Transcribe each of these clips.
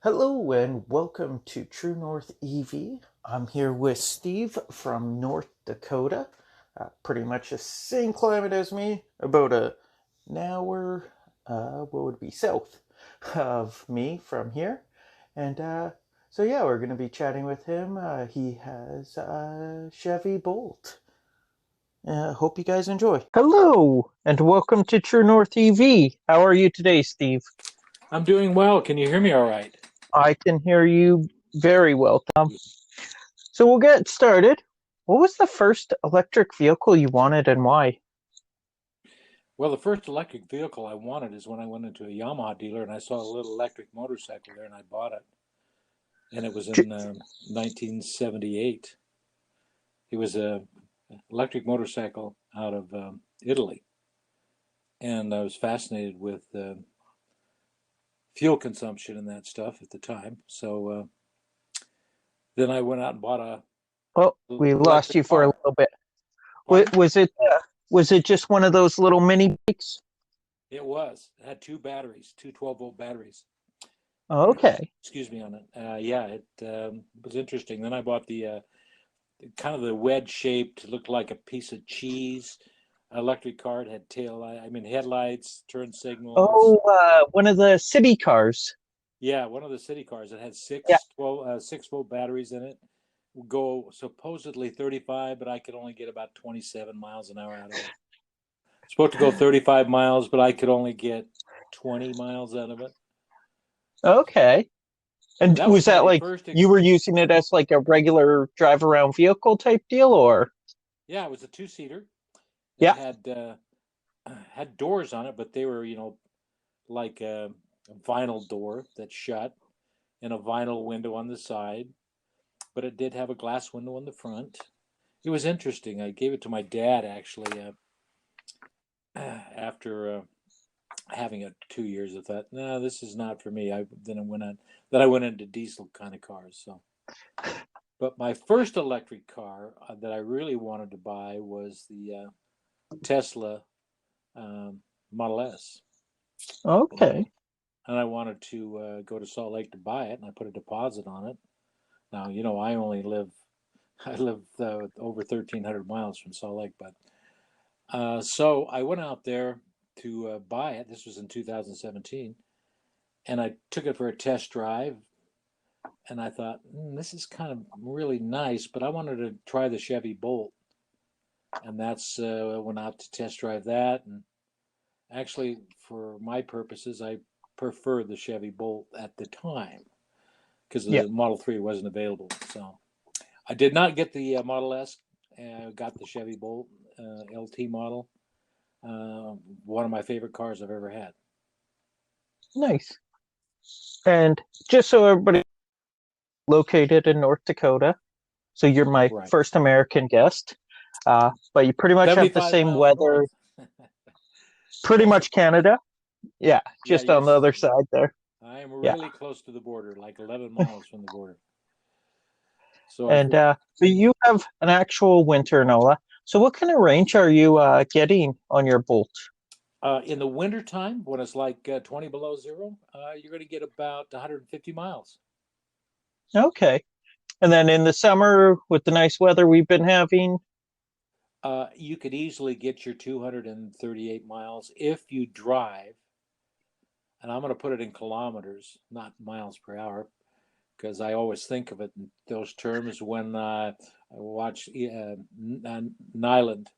Hello and welcome to True North EV. I'm here with Steve from North Dakota. Pretty much the same climate as me, about an hour, what would it be, south of me from here. And so yeah, we're going to be chatting with him. He has a Chevy Bolt. Hope you guys enjoy. Hello and welcome to True North EV. How are you today, Steve? I'm doing well. Can you hear me all right? I can hear you very well. So we'll get started. What was the first electric vehicle you wanted and why? Well, the first electric vehicle I wanted is when I went into a Yamaha dealer and I saw a little electric motorcycle there and I bought it. And it was in 1978. It was a electric motorcycle out of Italy. And I was fascinated with fuel consumption and that stuff at the time. So then I went out and bought a Well, we lost you electric for a car. little bit. Pardon? Was it just one of those little mini bikes? It was. It had two batteries, two 12-volt batteries. Okay. Excuse me on it. Yeah, it was interesting. Then I bought the kind of the wedge shaped, looked like a piece of cheese electric car. It had headlights, turn signals. Oh, one of the city cars. Yeah, one of the city cars. It had Yeah. 6-volt batteries in it. Would go supposedly 35, but I could only get about 27 miles an hour out of it. Supposed to go 35 miles, but I could only get 20 miles out of it. Okay. And That was was that my like first. you were using it as like a regular drive around vehicle type deal or? Yeah, it was a two-seater. It Yeah. had doors on it, but they were, like a vinyl door that shut and a vinyl window on the side. But it did have a glass window on the front. It was interesting. I gave it to my dad actually after having it 2 years. I thought, no, this is not for me. I went into diesel kind of cars. So, but my first electric car that I really wanted to buy was the Tesla Model S. Okay. And I wanted to go to Salt Lake to buy it, and I put a deposit on it. Now, I live over 1,300 miles from Salt Lake, but so I went out there to buy it. This was in 2017, and I took it for a test drive, and I thought, this is kind of really nice, but I wanted to try the Chevy Bolt, and I went out to test drive that, and actually, for my purposes, I preferred the Chevy Bolt at the time because Yeah. the Model 3 wasn't available. So I did not get the Model S. Got the Chevy Bolt LT model. One of my favorite cars I've ever had. Nice. And just so everybody located in North Dakota. So you're my Right. first American guest. But you pretty much have the 75 same miles weather, north. pretty Yes, much Canada. Yeah, yeah, just on the yes. other side there. I am Yeah. really close to the border, like 11 miles from the border. So And so you have an actual winter NOLA. So what kind of range are you getting on your Bolt? in the wintertime, when it's like 20 below zero, you're going to get about 150 miles. Okay. And then in the summer with the nice weather we've been having. You could easily get your 238 miles if you drive, and I'm going to put it in kilometers, not miles per hour, because I always think of it in those terms when I watch Nyland,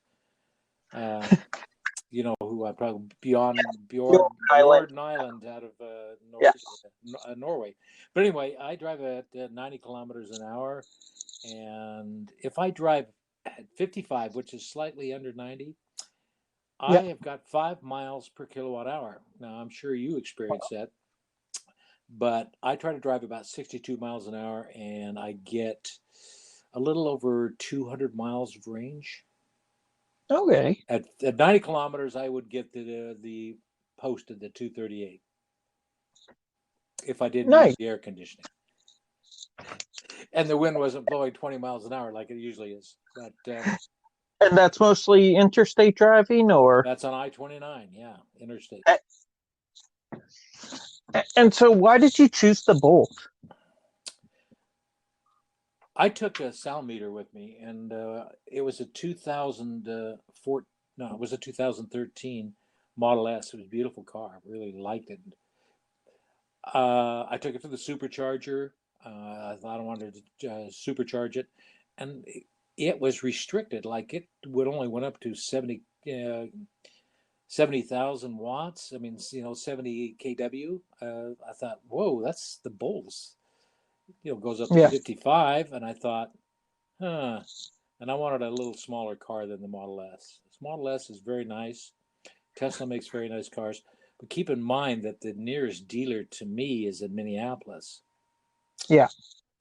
who I probably Bjorn Nyland out of Yeah. Norway. But anyway, I drive at 90 kilometers an hour, and if I drive at 55, which is slightly under 90, I Yeah. have got 5 miles per kilowatt hour. Now, I'm sure you experience that, but I try to drive about 62 miles an hour, and I get a little over 200 miles of range. Okay. At 90 kilometers, I would get the posted the 238 if I didn't use Nice. the air conditioning. And the wind wasn't blowing 20 miles an hour like it usually is. But And that's mostly interstate driving or? that's on I-29, yeah, interstate. And so, why did you choose the Bolt? I took a sound meter with me, and it was a 2004. No, it was a 2013 Model S. It was a beautiful car. I really liked it. I took it to the supercharger. I thought I wanted to supercharge it, and it was restricted. Like it would only went up to 70,000 watts. I mean, 70 kW. I thought, whoa, that's the Bolts. Goes up to Yeah, 55, and I thought, huh. And I wanted a little smaller car than the Model S. This Model S is very nice. Tesla makes very nice cars, but keep in mind that the nearest dealer to me is in Minneapolis, yeah,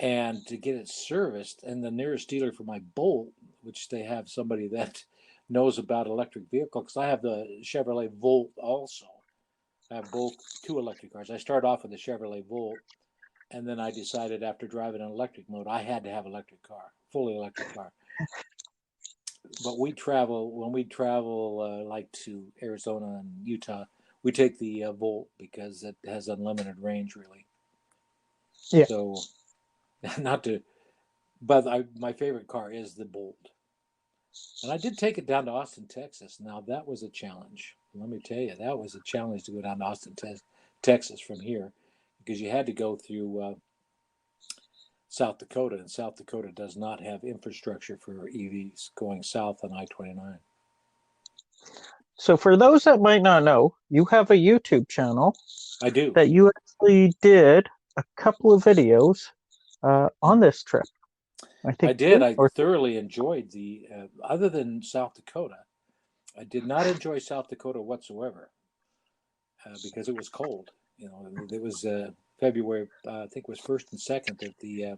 and to get it serviced, and the nearest dealer for my Bolt, which they have somebody that knows about electric vehicles, because I have the Chevrolet Volt also. I have both two electric cars. I started off with the Chevrolet Volt, and then I decided after driving an electric mode, I had to have an electric car, fully electric car. But when we travel like to Arizona and Utah, we take the Volt because it has unlimited range, really. yeah. So, not to, but my favorite car is the Bolt. And I did take it down to Austin, Texas. Now that was a challenge. Let me tell you, that was a challenge to go down to Austin, Texas from here, because you had to go through South Dakota, and South Dakota does not have infrastructure for EVs going south on I-29. So, for those that might not know, you have a YouTube channel I do. that you actually did a couple of videos on this trip. I I think did. two I or thoroughly enjoyed other than South Dakota, I did not enjoy South Dakota whatsoever because it was cold. It was February, I think it was 1st and 2nd that the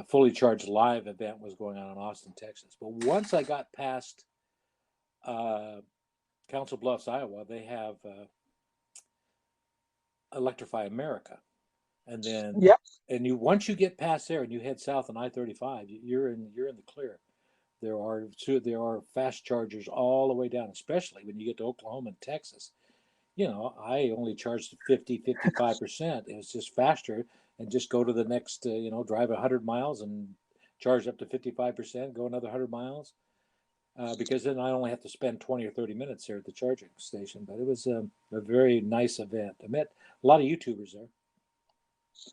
Fully Charged Live event was going on in Austin, Texas. But once I got past uh, Council Bluffs, Iowa, they have Electrify America. And then, yeah. and once you get past there and you head south on I-35, you're in the clear. There are fast chargers all the way down, especially when you get to Oklahoma and Texas. I only charged 55%. It was just faster, and just go to the next, drive 100 miles and charge up to 55%, go another 100 miles, because then I only have to spend 20 or 30 minutes there at the charging station. But it was a very nice event. I met a lot of YouTubers there.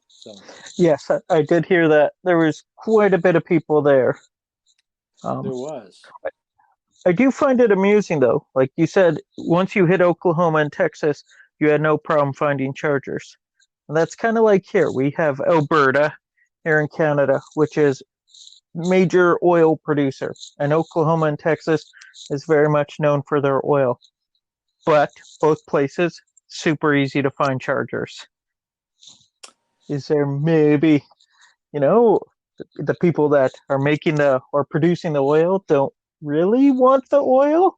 So Yes, I did hear that there was quite a bit of people there. there was. I do find it amusing though. Like you said, once you hit Oklahoma and Texas, you had no problem finding chargers. And that's kind of like here. We have Alberta here in Canada, which is major oil producer, and Oklahoma and Texas is very much known for their oil. But both places super easy to find chargers. Is there maybe, you know, the people that are making the or producing the oil don't really want the oil?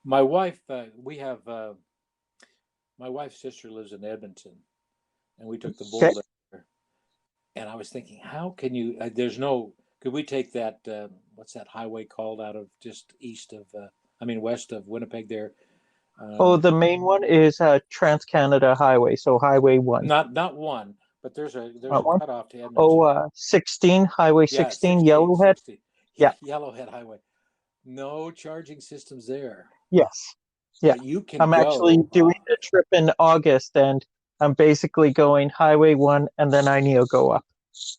My wife, my wife's sister lives in Edmonton, and we took the Okay. bull there. And I was thinking, how can you? There's no. Could we take that? What's that highway called out of just east of? West of Winnipeg there. Oh, Uh, the main one is Trans-Canada Highway, so Highway 1. not one, but there's a One? cutoff to Oh, Edmonton. 16, Highway Yeah, 16, 60, Yellowhead. 60. Yeah, Yellowhead Highway. No charging systems there, yes. Yeah. but you can I'm actually go. doing a trip in August, and I'm basically going Highway 1, and then I need to go up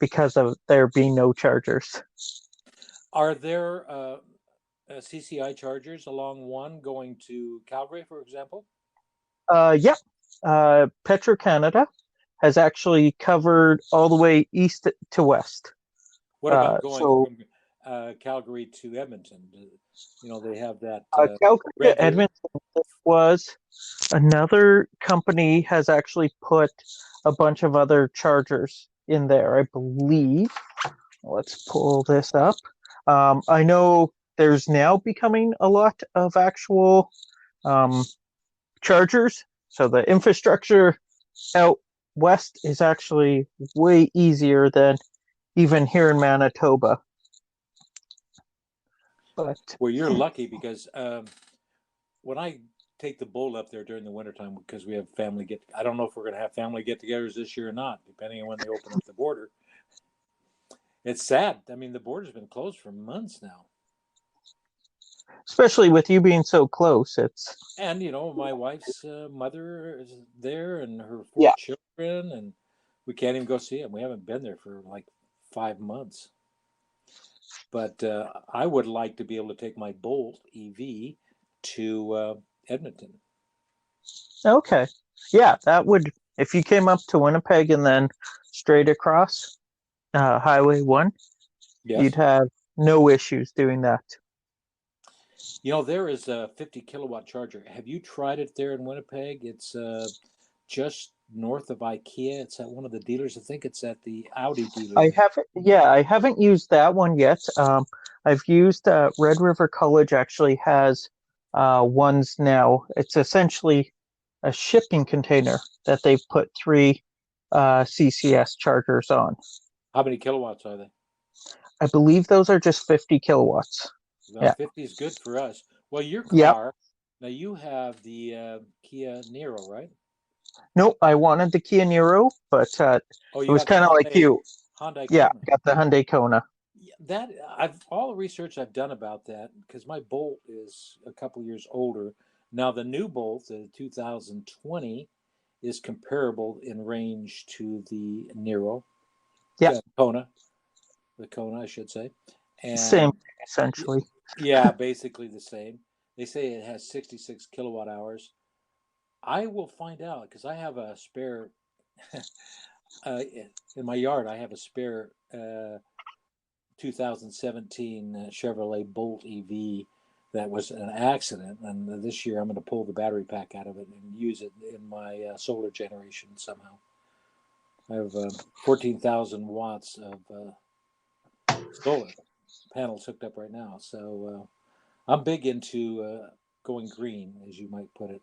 because of there being no chargers. Are there CCI chargers along one going to Calgary, for example? Yeah. Petro-Canada has actually covered all the way east to west. What about going So from Calgary to Edmonton? They have that Calgary to regular. Edmonton was another company has actually put a bunch of other chargers in there, I believe. Let's pull this up. I know there's now becoming a lot of actual um, chargers. So the infrastructure out west is actually way easier than even here in Manitoba. But Well, you're lucky because when I take the Bolt up there during the wintertime because we have family I don't know if we're going to have family get-togethers this year or not, depending on when they open up the border. It's sad. I mean, the border's been closed for months now. Especially with you being so close, it's... And, my wife's mother is there and her 4 Yeah. children, and we can't even go see them. We haven't been there for like 5 months. But I would like to be able to take my Bolt EV to Edmonton. Okay. Yeah, that would, if you came up to Winnipeg and then straight across Highway 1, Yes. you'd have no issues doing that. There is a 50 kilowatt charger. Have you tried it there in Winnipeg? It's just north of IKEA. It's at one of the dealers. I think it's at the Audi dealer. I haven't used that one yet. I've used Red River College actually has ones now. It's essentially a shipping container that they've put 3 CCS chargers on. How many kilowatts are they? I believe those are just 50 kilowatts. Well, Yeah. 50 is good for us. Well, your car, Yep. Now you have the Kia Niro, right? Nope, I wanted the Kia Niro, but it was kind of like you. Hyundai Yeah, Kona. got the Hyundai Kona. All the research I've done about that, because my Bolt is a couple years older. Now the new Bolt, the 2020, is comparable in range to the Niro. Yeah. Kona. The Kona, I should say. And same, essentially. Yeah, basically the same. They say it has 66 kilowatt hours. I will find out because I have a spare in my yard. I have a spare 2017 Chevrolet Bolt EV that was an accident, and this year I'm going to pull the battery pack out of it and use it in my solar generation somehow. I have 14,000 watts of solar panels hooked up right now, so I'm big into going green, as you might put it.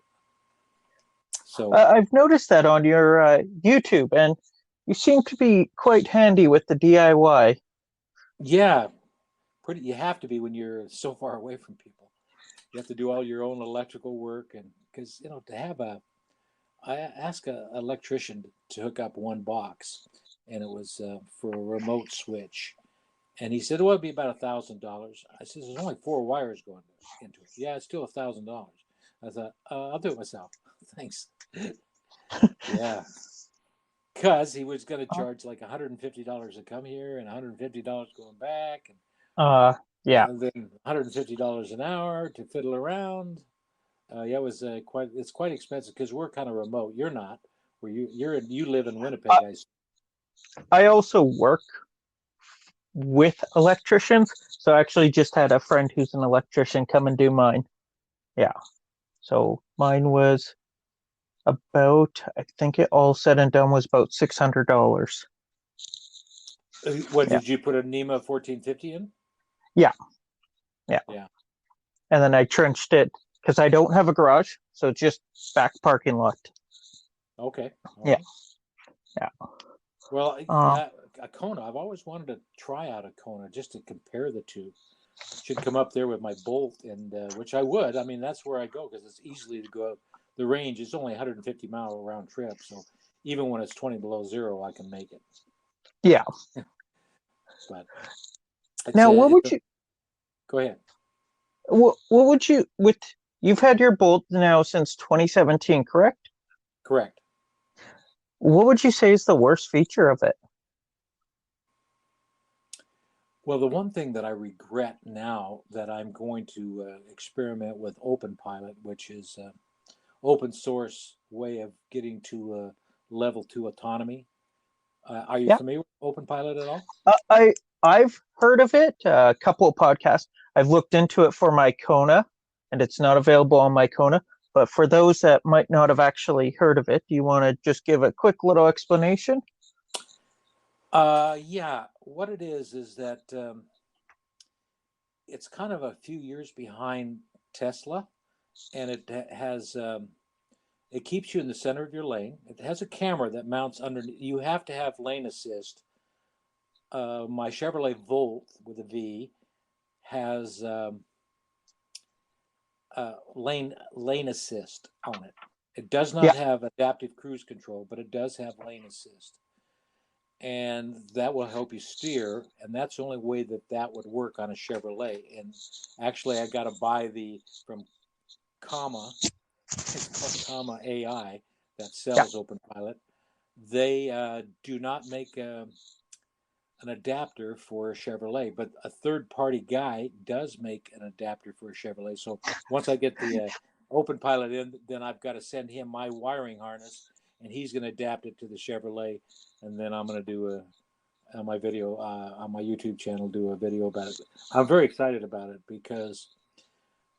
So I've noticed that on your YouTube, and you seem to be quite handy with the DIY. Yeah, you have to be when you're so far away from people. You have to do all your own electrical work, and because I asked an electrician to hook up one box, and it was for a remote switch, and he said, "Well, it'd be about $1,000." I said, "There's only 4 wires going into it." Yeah, it's still $1,000. I thought, I'll do it myself. Thanks. Yeah. Because he was going to charge like $150 to come here and $150 going back. Yeah. And then $150 an hour to fiddle around. Yeah, it was it's quite expensive because we're kind of remote. You're not. You live in Winnipeg, I also work with electricians, so I actually just had a friend who's an electrician come and do mine. Yeah. So mine was about, I think it all said and done was about $600. What did you put a NEMA 1450 in? Yeah. Yeah. And then I trenched it because I don't have a garage, so it's just back parking lot. Okay. Yeah. Yeah. Well, a Kona. I've always wanted to try out a Kona just to compare the two. Should come up there with my Bolt, and which I would. I mean, that's where I go because it's easily to go. The range is only 150-mile round trip, so even when it's 20 below zero, I can make it. Yeah. But now, what would you? Go ahead. What would you You've had your Bolt now since 2017, correct? Correct. What would you say is the worst feature of it? Well, the one thing that I regret now that I'm going to experiment with OpenPilot, which is an open source way of getting to level 2 autonomy. Are you familiar with OpenPilot at all? I've heard of it, a couple of podcasts. I've looked into it for my Kona, and it's not available on my Kona. But for those that might not have actually heard of it, do you want to just give a quick little explanation? Yeah. What it is that it's kind of a few years behind Tesla, and it has it keeps you in the center of your lane. It has a camera that mounts underneath. You have to have lane assist. My Chevrolet Volt with a V has lane assist on it. It does Yeah. not have adaptive cruise control, but it does have lane assist, and that will help you steer. And that's the only way that that would work on a Chevrolet. And actually, I got to buy the from Comma. It's called Comma AI that Yeah. sells Open Pilot. They do not make an adapter for a Chevrolet, but a third-party guy does make an adapter for a Chevrolet. So once I get the Open Pilot in, then I've got to send him my wiring harness, and he's going to adapt it to the Chevrolet, and then I'm going to do on my video on my YouTube channel, do a video about it. I'm very excited about it because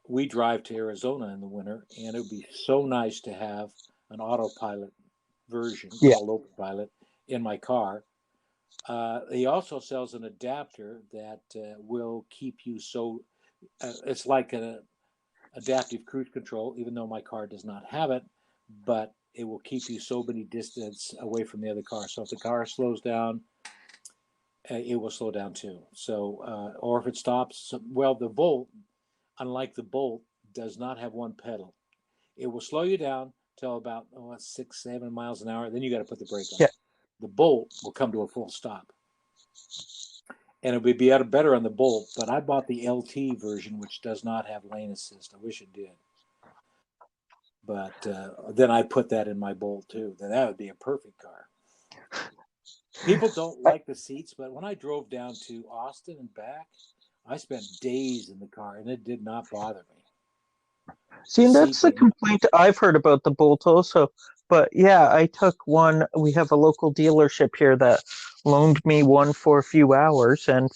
we drive to Arizona in the winter, and it would be so nice to have an autopilot version Yeah. called Open Pilot in my car. He also sells an adapter that will keep you so. It's like an adaptive cruise control, even though my car does not have it, but it will keep you so many distance away from the other car. So if the car slows down, it will slow down too. So, or if it stops, well, the Bolt, unlike the Bolt, does not have one pedal. It will slow you down till about 6-7 miles an hour. Then you got to put the brake on. Yeah. The Bolt will come to a full stop, and it would be better on the Bolt. But I bought the LT version, which does not have lane assist. I wish it did. But then I put that in my Bolt too. Then that would be a perfect car. People don't like the seats, but when I drove down to Austin and back, I spent days in the car, and it did not bother me. See, and that's the complaint I've heard about the Bolt also. But yeah, I took one. We have a local dealership here that loaned me one for a few hours, and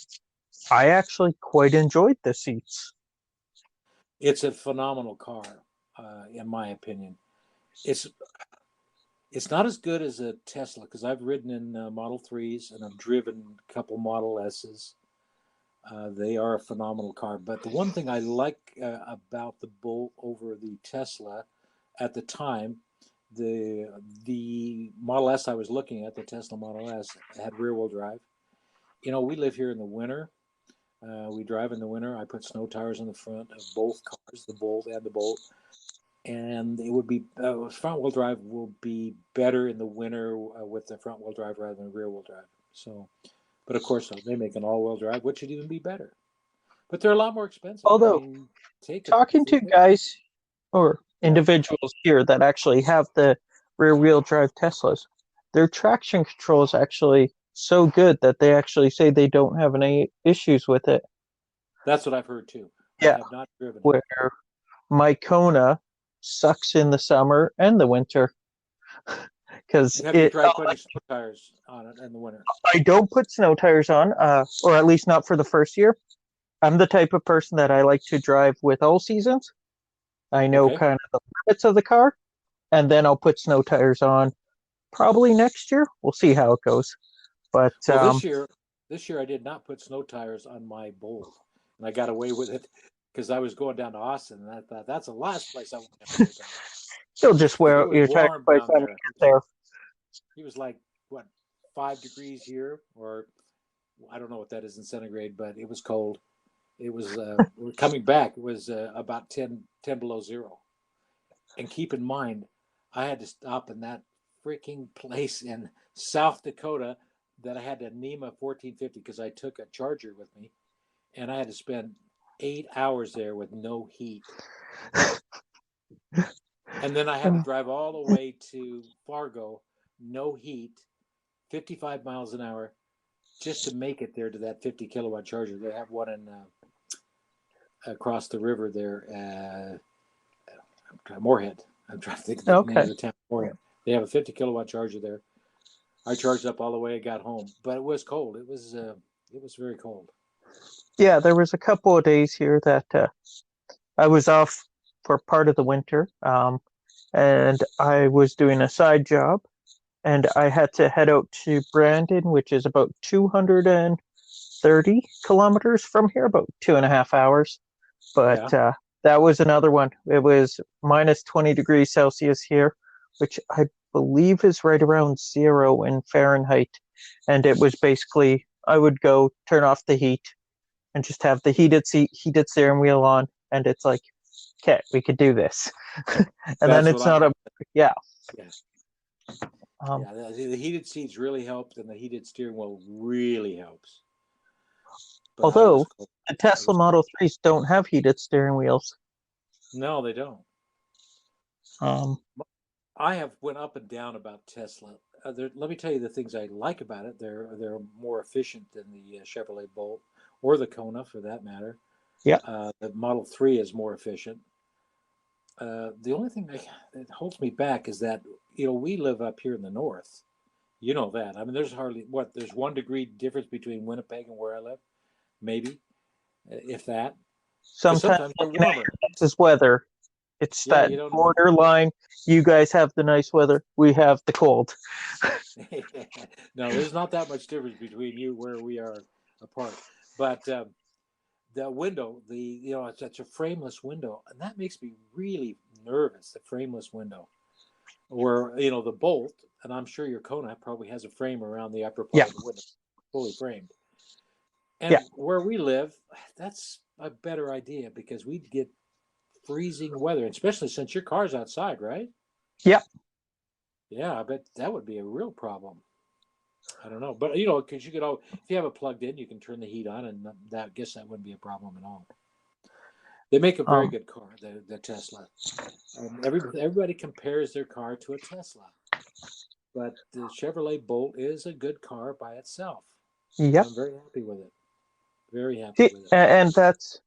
I actually quite enjoyed the seats. It's a phenomenal car, in my opinion. It's not as good as a Tesla because I've ridden in Model 3s and I've driven a couple Model S's. They are a phenomenal car. But the one thing I like about the Bolt over the Tesla at the time, the Model S I was looking at, the Tesla Model S, had rear-wheel drive. You know, we live here in the winter. We drive in the winter. I put snow tires on the front of both cars, the Bolt and the Bolt. And it would be front-wheel drive will be better in the winter with the front-wheel drive rather than rear-wheel drive. So, but of course, they make an all-wheel drive, which would even be better. But they're a lot more expensive. Although, I mean, talking to guys or individuals here that actually have the rear-wheel drive Teslas, their traction control is actually so good that they actually say they don't have any issues with it. That's what I've heard too. Yeah, I have not driven it. Where my Kona sucks in the summer and the winter. Because have you tried putting snow tires on it in the winter? I don't put snow tires on, or at least not for the first year. I'm the type of person that I like to drive with all seasons. I know kind of the limits of the car, and then I'll put snow tires on probably next year. We'll see how it goes. But well, this year I did not put snow tires on my Bolt, and I got away with it because I was going down to Austin, and I thought that's the last place I want to have snow tires. You'll just wear out your tires by the time you get there. It was like, what, 5 degrees here, or I don't know what that is in centigrade, but it was cold. It was coming back. It was about 10 below zero. And keep in mind, I had to stop in that freaking place in South Dakota that I had to NEMA 1450 because I took a charger with me, and I had to spend 8 hours there with no heat. And then I had to drive all the way to Fargo, no heat, 55 miles an hour, just to make it there to that 50 kilowatt charger. They have one in across the river there, Moorhead. I'm trying to think of the name of the town, Moorhead. They have a 50 kilowatt charger there. I charged up all the way I got home, but it was cold. It was very cold. Yeah, there was a couple of days here that I was off for part of the winter, and I was doing a side job, and I had to head out to Brandon, which is about 230 kilometers from here, about 2.5 hours. But that was another one. It was minus 20 degrees Celsius here, which I believe is right around 0 in Fahrenheit. And it was basically, I would go turn off the heat and just have the heated steering wheel on. And it's like okay, we could do this. And then That's what it's I not have. a, yeah. Yeah, Um, yeah. The heated seats really helped, and the heated steering wheel really helps. But I was Although cold. the I Tesla was Model 3s don't have heated steering wheels. no, they don't. Um, I have went up and down about Tesla. Let me tell you the things I like about it. They're more efficient than the Chevrolet Bolt or the Kona, for that matter. yeah, The Model 3 is more efficient. The only thing that holds me back is that we live up here in the north. You know that. I mean, there's hardly there's 1 degree difference between Winnipeg and where I live, maybe, if that. Because sometimes sometimes they're looking at warmer. your guys' weather, it's Yeah, that you don't know. borderline. You guys have the nice weather, we have the cold. No, there's not that much difference between you where we are apart. But the window, it's a frameless window, and that makes me really nervous. The frameless window, or the Bolt, and I'm sure your Kona probably has a frame around the upper Yeah, part of the window, fully framed. yeah. And where we live, that's a better idea because we'd get freezing weather, especially since your car's outside, right? Yeah. Yeah, I bet that would be a real problem. I don't know, but because you could if you have it plugged in, you can turn the heat on, and that I guess that wouldn't be a problem at all. They make a very Um, good car, the Tesla. Everybody compares their car to a Tesla, but the Chevrolet Bolt is a good car by itself. yep. I'm very happy with it. Very happy See, with it. and that's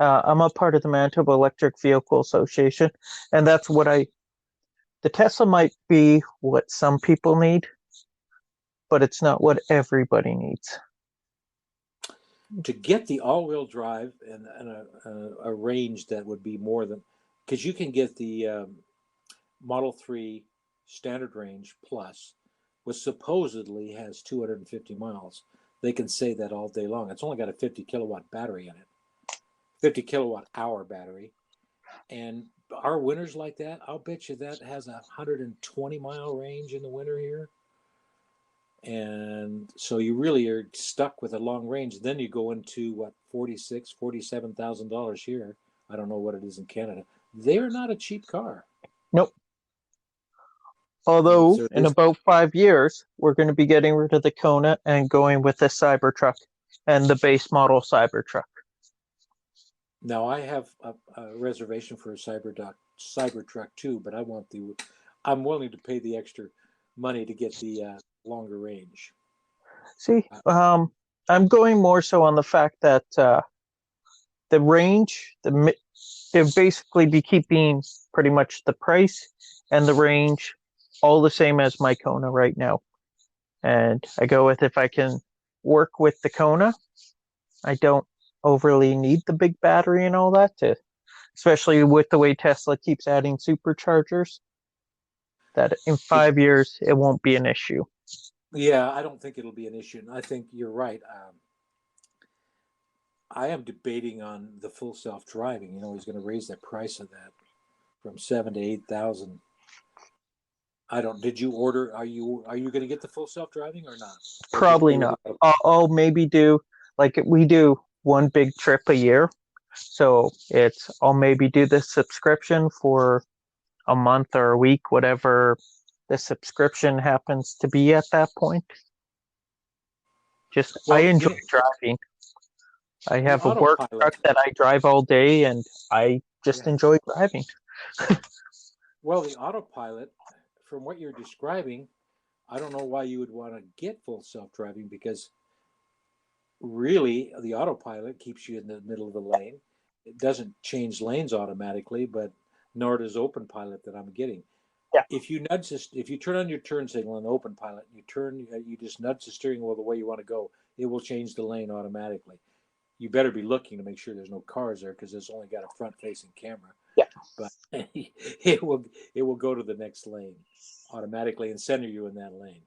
I'm a part of the Manitoba Electric Vehicle Association, and that's what the Tesla might be what some people need, but it's not what everybody needs. To get the all-wheel drive and a range that would be more than, because you can get the Model 3 standard range plus, which supposedly has 250 miles. They can say that all day long. It's only got a 50 kilowatt battery in it, 50 kilowatt hour battery. And our winters like that, I'll bet you that has a 120-mile range in the winter here. And so you really are stuck with a long range. Then you go into what, $47,000 here. I don't know what it is in Canada. They're not a cheap car. Nope. And Although so in about 5 years, we're going to be getting rid of the Kona and going with the Cybertruck and the base model Cybertruck. now I have a reservation for a Cybertruck too, but I'm willing to pay the extra money to get the longer range. See, Uh, I'm going more so on the fact that the range, they'll basically be keeping pretty much the price and the range all the same as my Kona right now. And I go with if I can work with the Kona, I don't overly need the big battery and all that to, especially with the way Tesla keeps adding superchargers, that in it, 5 years it won't be an issue. yeah, I don't think it'll be an issue. And I think you're right. I am debating on the full self driving. He's going to raise the price of that from 7 to 8,000. I don't. Did you order? Are you going to get the full self driving or not, or just Probably go with not. the auto? I'll maybe do like we do one big trip a year. So I'll maybe do this subscription for a month or a week, whatever the subscription happens to be at that point. Just I Well, enjoy driving. I the have a work truck autopilot. that I drive all day and I just Yeah. enjoy driving. Well, the autopilot, from what you're describing, I don't know why you would want to get full self driving because really the autopilot keeps you in the middle of the lane. It doesn't change lanes automatically, but nor does open pilot that I'm getting. Yeah. If you turn on your turn signal on the open pilot, you just nudge the steering wheel the way you want to go, it will change the lane automatically. You better be looking to make sure there's no cars there because it's only got a front facing camera. Yeah. But it will go to the next lane automatically and center you in that lane.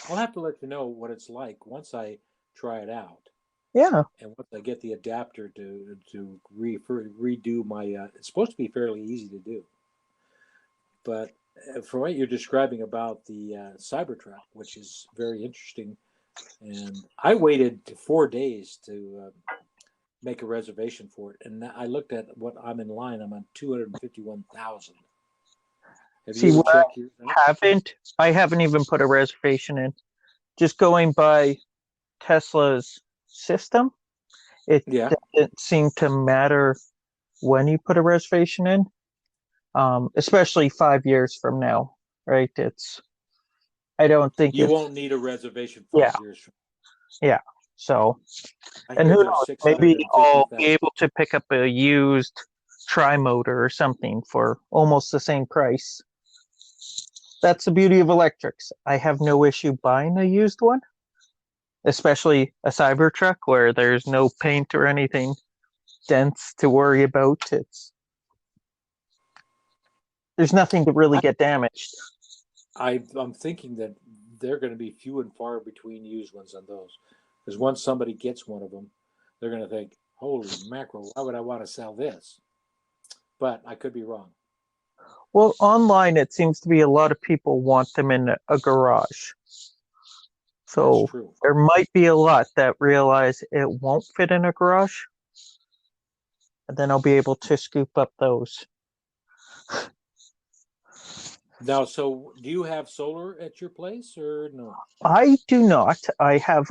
I'll have to let you know what it's like once I try it out, Yeah. and once I get the adapter to redo my. It's supposed to be fairly easy to do, but from what you're describing about the Cybertruck, which is very interesting, and I waited 4 days to make a reservation for it. And I looked at what I'm in line. I'm on 251,000. Have See, you ever what I checked yours out? I haven't even put a reservation in. Just going by Tesla's system, it Yeah. doesn't seem to matter when you put a reservation in, especially 5 years from now, right? I don't think You it's, won't need a reservation yeah, 5 years from yeah. So, now. I and hear who they're knows? Maybe I'll be 650,000. able to pick up a used tri-motor or something for almost the same price. That's the beauty of electrics. I have no issue buying a used one, especially a Cybertruck where there's no paint or anything dents to worry about. There's nothing to really get damaged. I'm thinking that they're going to be few and far between used ones on those. Because once somebody gets one of them, they're going to think, holy mackerel, why would I want to sell this? But I could be wrong. Well, online it seems to be a lot of people want them in a garage. That's So true. there might be a lot that realize it won't fit in a garage, and then I'll be able to scoop up those. Now, so do you have solar at your place or no? I do not. I have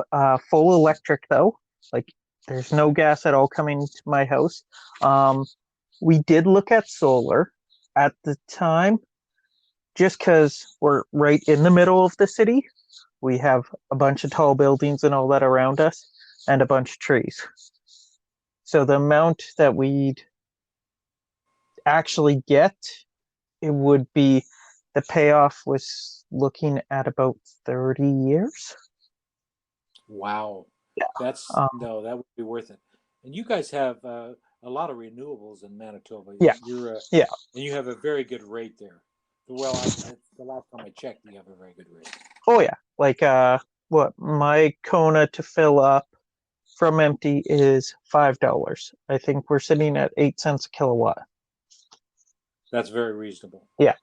full electric though. Like there's no gas at all coming to my house. Um, we did look at solar at the time just because we're right in the middle of the city. We have a bunch of tall buildings and all that around us, and a bunch of trees. So the amount that we'd actually get, it would be the payoff was looking at about 30 years. Wow. Yeah. That's Um, no, that would be worth it. And you guys have a lot of renewables in Manitoba. yeah. Yeah. And you have a very good rate there. Well, the last time I checked, you have a very good rate. Oh yeah. Like what my Kona to fill up from empty is $5. I think we're sitting at 8 cents a kilowatt. That's very reasonable. Yeah.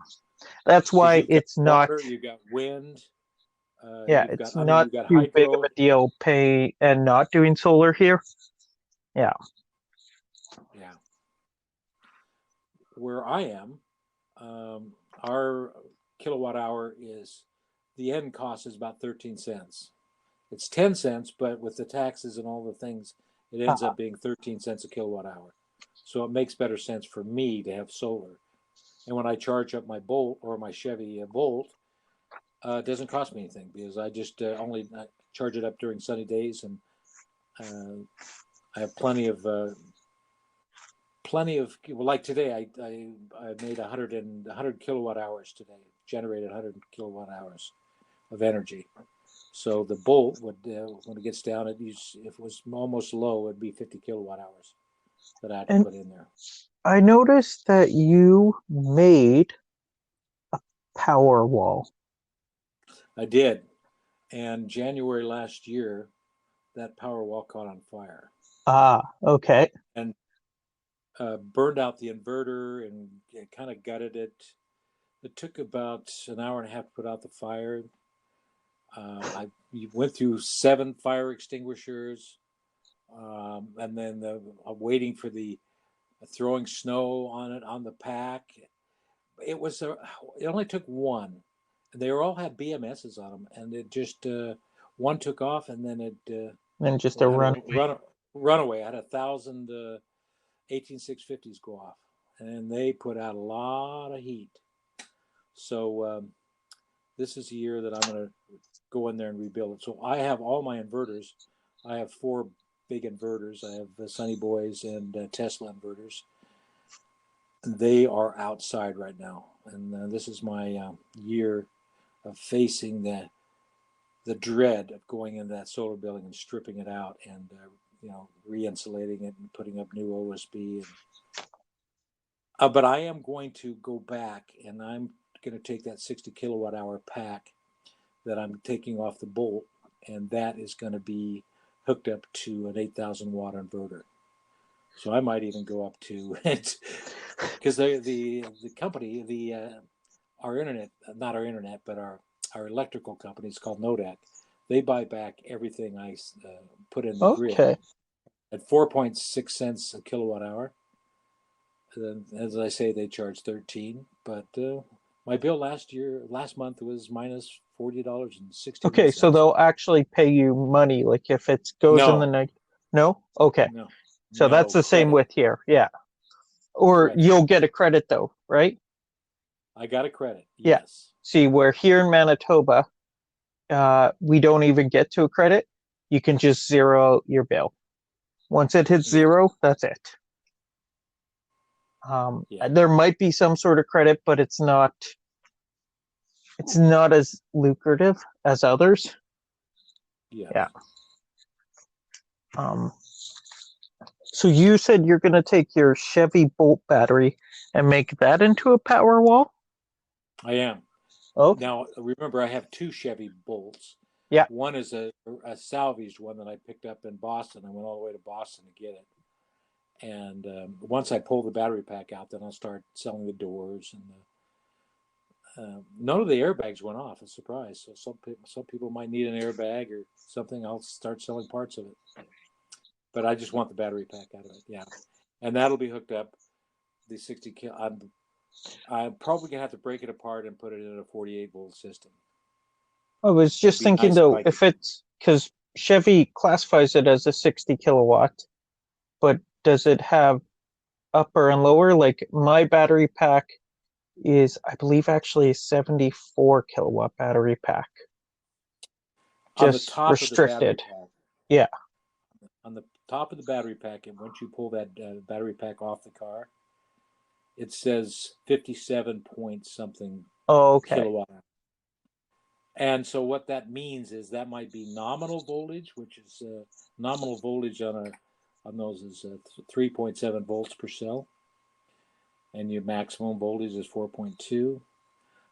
That's Because why you've got it's not, water, you've got wind, yeah, it's not you've got too big of hydro. a deal pay and not doing solar here. Yeah. Yeah. Where I am, our kilowatt hour is the end cost is about 13 cents. It's 10 cents, but with the taxes and all the things, it ends Uh, up being 13 cents a kilowatt hour. So it makes better sense for me to have solar. And when I charge up my Bolt or my Chevy Bolt, it doesn't cost me anything because I just only charge it up during sunny days, and I have plenty of well, like today I made 100 kilowatt hours today, generated 100 kilowatt hours of energy. So the Bolt would when it gets down, if it was almost low, it'd be 50 kilowatt hours that I had to and put in there. I noticed that you made a power wall. I did, and January last year, that power wall caught on fire Ah, okay. and burned out the inverter and kind of gutted it. It took about an hour and a half to put out the fire. I went through 7 fire extinguishers, and then I'm waiting for the throwing snow on it on the pack. It was it only took one. They all had BMSs on them, and it just one took off, and then And just well, a I had a runaway. runaway. I had 1,000 18650s go off, and they put out a lot of heat. So this is the year that I'm going to go in there and rebuild it. So I have all my inverters. I have 4 big inverters. I have Sunny Boys and Tesla inverters. They are outside right now, and this is my year of facing the dread of going into that solar building and stripping it out and re-insulating it and putting up new OSB. But I am going to go back and I'm going to take that 60 kilowatt hour pack that I'm taking off the Bolt, and that is going to be hooked up to an 8,000 watt inverter. So I might even go up to it because the company, our internet, not our internet, but our electrical company is called Nodak. They buy back everything I put in the grid, Okay. at 4.6 cents a kilowatt hour. And as I say, they charge 13. But my bill last month was minus $40.61. Okay, so they'll actually pay you money, like if it goes in the No, night. No? Okay. no, So that's no the same credit. with here. Yeah. Or Credit. you'll get a credit though, right? I got a credit. Yeah. Yes. See, where here in Manitoba, we don't even get to a credit. You can just zero out your bill. Once it hits Yeah. zero, that's it. Yeah. There might be some sort of credit, but it's not as lucrative as others. Yeah. Yeah. Um, so you said you're going to take your Chevy Bolt battery and make that into a power wall? I am. Okay. Now, remember, I have two Chevy Bolts. Yeah. One is a salvaged one that I picked up in Boston. I went all the way to Boston to get it. And once I pull the battery pack out, then I'll start selling the doors. And none of the airbags went off. A surprise. So some people might need an airbag or something. I'll start selling parts of it. But I just want the battery pack out of it. Yeah. And that'll be hooked up. The 60 kilo. I'm probably gonna have to break it apart and put it in a 48-volt system. I was It'd just be thinking nice if though, I could. if it's because Chevy classifies it as a 60 kilowatt, but does it have upper and lower? Like my battery pack is, I believe, actually a 74 kilowatt battery pack, On the just top of the battery restricted. pack. Yeah. On the top of the battery pack, and once you pull that battery pack off the car, it says 57 point something Oh, okay. kilowatt. And so what that means is that might be nominal voltage, which is nominal voltage on those is 3.7 volts per cell, and your maximum voltage is 4.2.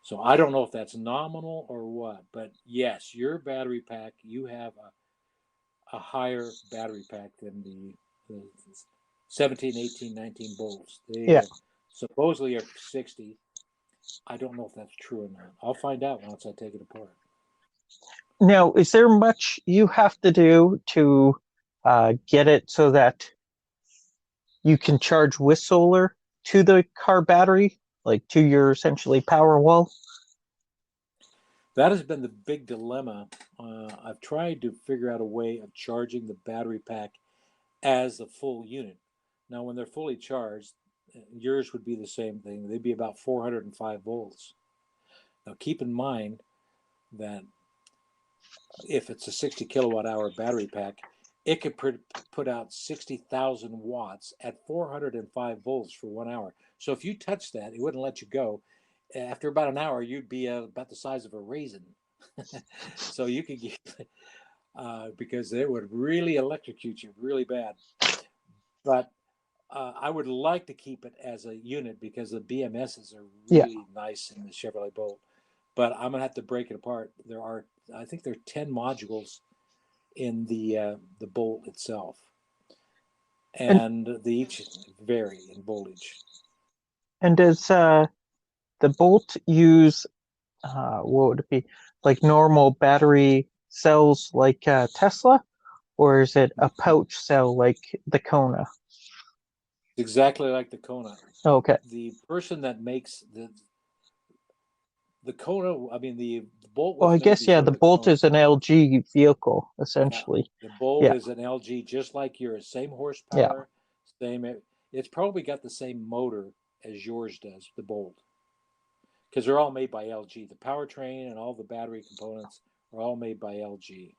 So I don't know if that's nominal or what, but yes, your battery pack, you have a higher battery pack than the 17, 18, 19 volts. They Yeah. supposedly are 60. I don't know if that's true or not. I'll find out once I take it apart. Now, is there much you have to do to get it so that you can charge with solar to the car battery, like to your essentially power wall? That has been the big dilemma. I've tried to figure out a way of charging the battery pack as a full unit. Now, when they're fully charged, yours would be the same thing. They'd be about 405 volts. Now, keep in mind that if it's a 60 kilowatt hour battery pack, it could put out 60,000 watts at 405 volts for 1 hour. So if you touch that, it wouldn't let you go. After about an hour, you'd be about the size of a raisin. So you could get, because it would really electrocute you really bad. But I would like to keep it as a unit because the BMSs are Yeah. really nice in the Chevrolet Bolt. But I'm gonna have to break it apart. I think there are 10 modules in the Bolt itself, And and they each vary in voltage. does the Bolt use what would it be, like normal battery cells like Tesla, or is it a pouch cell like the Kona? Exactly like the Kona. Okay. The person that makes the Kona, I mean the Bolt Well, was I going to guess be yeah, sort the of the Bolt Kona. is an LG vehicle Yeah, essentially. the Bolt Yeah. is an LG, just like yours. Same Yeah. horsepower, same. It's probably got the same motor as yours does, the Bolt, because they're all made by LG. The powertrain and all the battery components are all made by LG.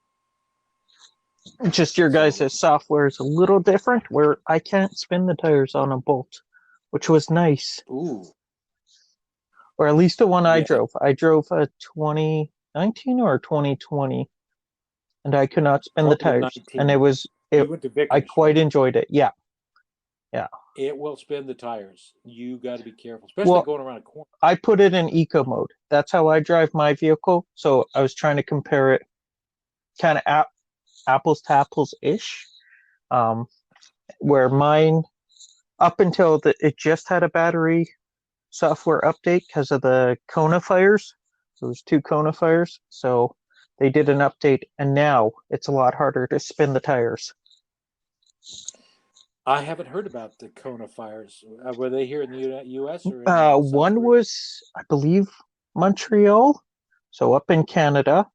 Just your So, guys' software is a little different where I can't spin the tires on a Bolt, which was nice. ooh, Or at least the one I yeah. drove. I drove a 2019 or 2020, and I could not spin the Probably the tires. And it 19. was it You went to I Vickers, quite right? enjoyed it. Yeah. Yeah. It will spin the tires. You got to be careful, especially Well, going around a corner. I put it in eco mode. That's how I drive my vehicle. So I was trying to compare it kind of apples to apples ish. Um, where mine up until it just had a battery software update because of the Kona fires. There was two Kona fires, so they did an update, and now it's a lot harder to spin the tires. I haven't heard about the Kona fires. Were they here in the U.S. or in South One Korea? was, I believe, Montreal, so up in Canada,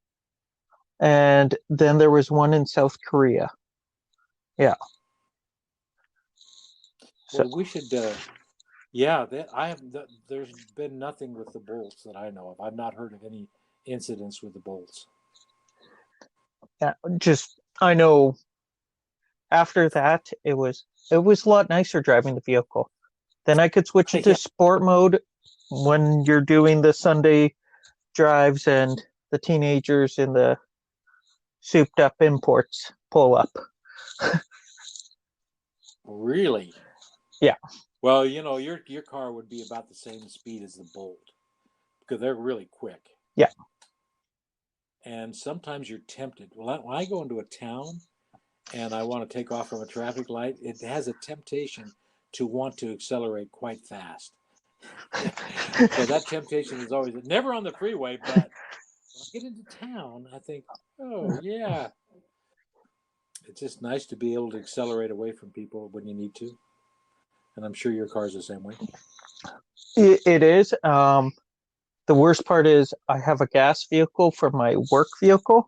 and then there was one in South Korea. Yeah. So Well, we should. Yeah, I have. There's been nothing with the bolts that I know of. I've not heard of any incidents with the bolts. yeah, just I know after that it was a lot nicer driving the vehicle. Then I could switch it to Yeah, sport mode when you're doing the Sunday drives and the teenagers in the souped up imports pull up. really. Yeah, Well, your car would be about the same speed as the Bolt because they're really quick. yeah. And sometimes you're tempted. Well, when I go into a town and I want to take off from a traffic light, it has a temptation to want to accelerate quite fast. So that temptation is always never on the freeway, but when I get into town, I think, oh yeah, it's just nice to be able to accelerate away from people when you need to. And I'm sure your car's the same way. It is. The worst part is I have a gas vehicle for my work vehicle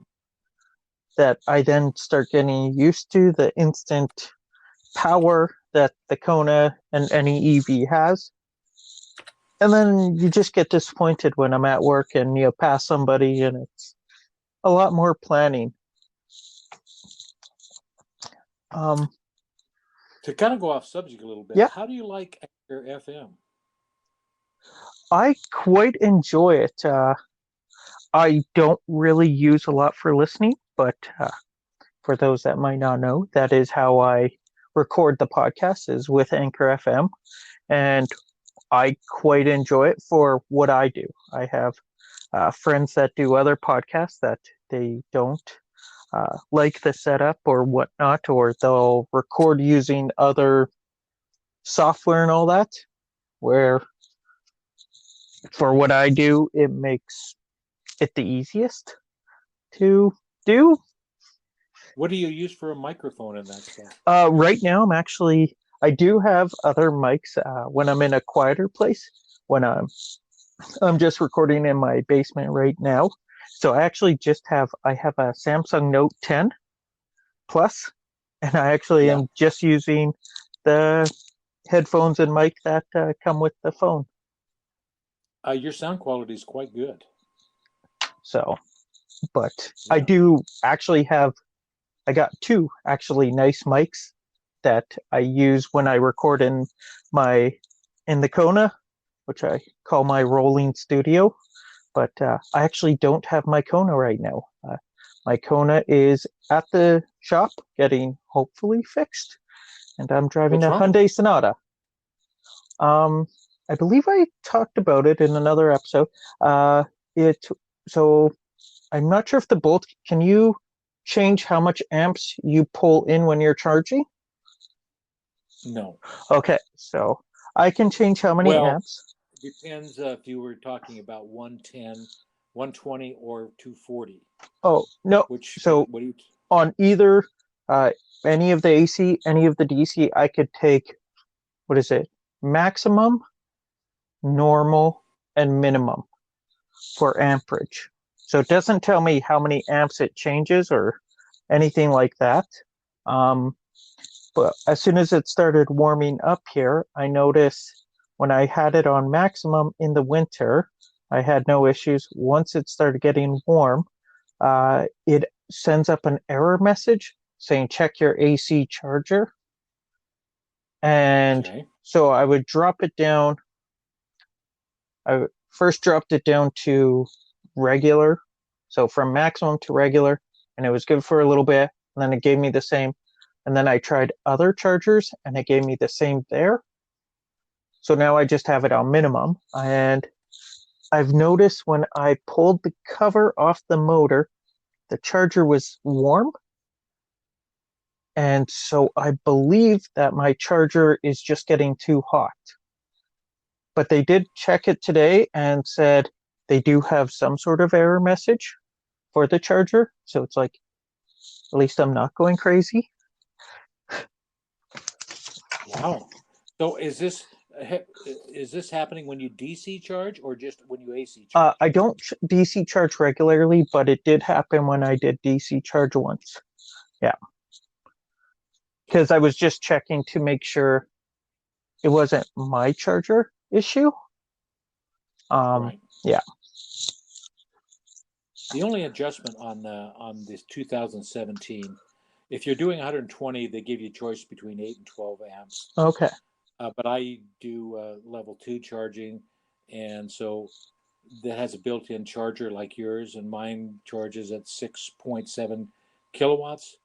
that I then start getting used to the instant power that the Kona and any EV has. And then you just get disappointed when I'm at work and you pass somebody and it's a lot more planning. Um, To kind of go off subject a little bit, yeah, how do you like your FM? I quite enjoy it. I don't really use a lot for listening, but for those that might not know, that is how I record the podcast is with Anchor FM, and I quite enjoy it for what I do. I have friends that do other podcasts that they don't like the setup or whatnot, or they'll record using other software and all that. Where for what I do, it makes it the easiest to do. What do you use for a microphone in that stuff? Right now, I do have other mics when I'm in a quieter place. When I'm just recording in my basement right now. So I have a Samsung Note 10 Plus, and I actually Yeah, am just using the headphones and mic that come with the phone. your sound quality is quite good. So, but I Yeah. do actually I got two actually nice mics that I use when I record my in the Kona, which I call my rolling studio. But I actually don't have my Kona right now. My Kona is at the shop getting hopefully fixed, and I'm driving What's a wrong with it? Hyundai Sonata. Um, I believe I talked about it in another episode. It so I'm not sure if the Bolt can you change how much amps you pull in when you're charging? No. Okay, so I can change how many Well, amps. it depends if you were talking about 110, 120, or 240. Oh no, Which, so what do you, on either uh, any of the AC, any of the DC, I could take what is it? Maximum, normal, and minimum for amperage. So it doesn't tell me how many amps it changes or anything like that. Um, but as soon as it started warming up here, I noticed when I had it on maximum in the winter, I had no issues. Once it started getting warm, it sends up an error message saying check your AC charger. And okay. so I would drop it down. I first dropped it down to regular. So from maximum to regular, and it was good for a little bit. And then it gave me the same. And then I tried other chargers and it gave me the same there. So now I just have it on minimum. And I've noticed when I pulled the cover off the motor, the charger was warm. And so I believe that my charger is just getting too hot. But they did check it today and said they do have some sort of error message for the charger. So it's like, at least I'm not going crazy. Wow. So is this happening when you DC charge or just when you AC charge? I don't DC charge regularly, but it did happen when I did DC charge once. Yeah. Because I was just checking to make sure it wasn't my charger issue. Right. Yeah. The only adjustment on this 2017, if you're doing 120, they give you a choice between 8 and 12 amps. Okay. But I do level 2 charging, and so that has a built-in charger like yours, and mine charges at 6.7 kilowatts.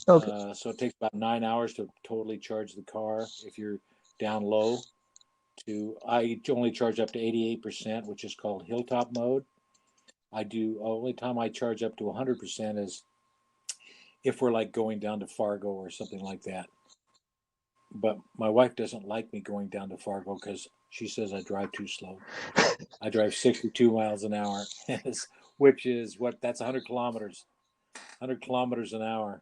Okay. So it takes about 9 hours to totally charge the car if you're down low. I only charge up to 88%, which is called hilltop mode. Only time I charge up to 100% is if we're like going down to Fargo or something like that. But my wife doesn't like me going down to Fargo because she says I drive too slow. I drive 62 miles an hour, which is that's 100 kilometers, 100 kilometers an hour.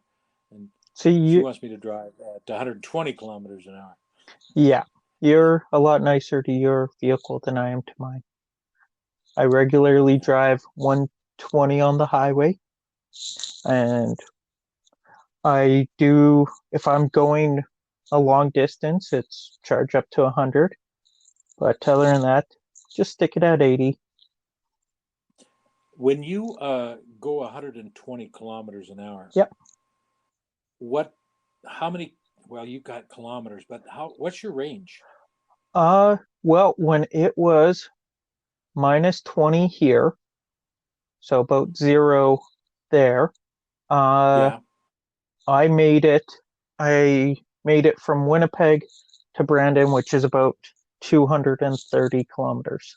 And So she wants me to drive at 120 kilometers an hour. Yeah, you're a lot nicer to your vehicle than I am to mine. I regularly drive 120 on the highway, and I do, if I'm going a long distance, it's charge up to 100. But other than that, just stick it at 80. When you go 120 kilometers an hour, Yep. How many, well, you've got kilometers, but what's your range? Well, when it was minus 20 here, so about 0 there, Yeah. I made it from Winnipeg to Brandon, which is about 230 kilometers.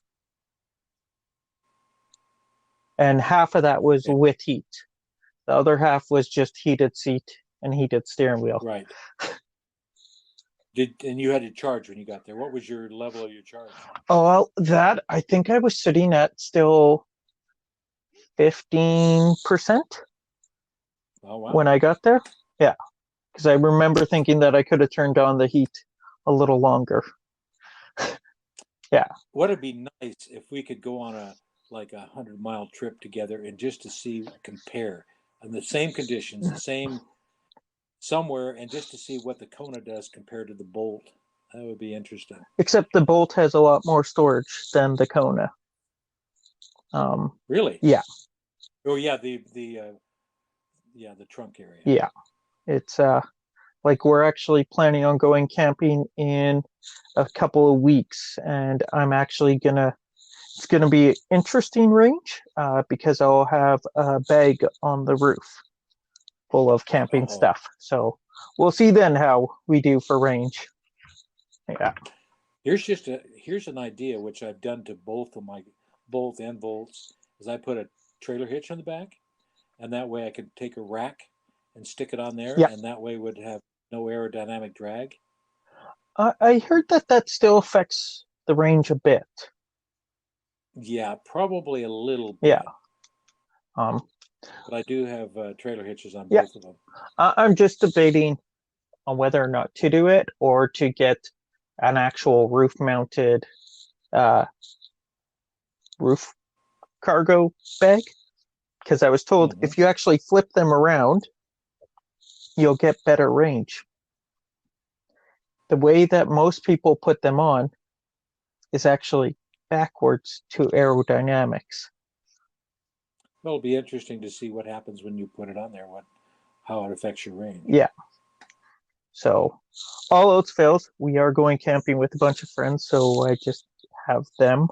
And half of that was with heat. The other half was just heated seat and heated steering wheel. Right. And you had to charge when you got there. What was your level of your charge? Oh, well, that I think I was sitting at still 15%. Oh, wow. When I got there. Yeah. Because I remember thinking that I could have turned on the heat a little longer. Yeah. What would be nice if we could go on a 100-mile trip together and just to compare in the same conditions, the same somewhere, and just to see what the Kona does compared to the Bolt. That would be interesting. Except the Bolt has a lot more storage than the Kona. Really? Yeah. Oh yeah, the trunk area. Yeah. It's we're actually planning on going camping in a couple of weeks, and it's gonna be an interesting range because I'll have a bag on the roof full of camping stuff. So we'll see then how we do for range. Yeah. Here's an idea which I've done to both of my Bolt and Volts is I put a trailer hitch on the back, and that way I could take a rack and stick it on there, and that way would have no aerodynamic drag. I heard that still affects the range a bit. Yeah, probably a little bit. Yeah. But I do have trailer hitches on both of them. I'm just debating on whether or not to do it or to get an actual roof-mounted roof cargo bag. Because I was told if you actually flip them around, you'll get better range. The way that most people put them on is actually backwards to aerodynamics. Well, it'll be interesting to see what happens when you put it on there, how it affects your range. Yeah. So, all else fails, we are going camping with a bunch of friends, so I just have them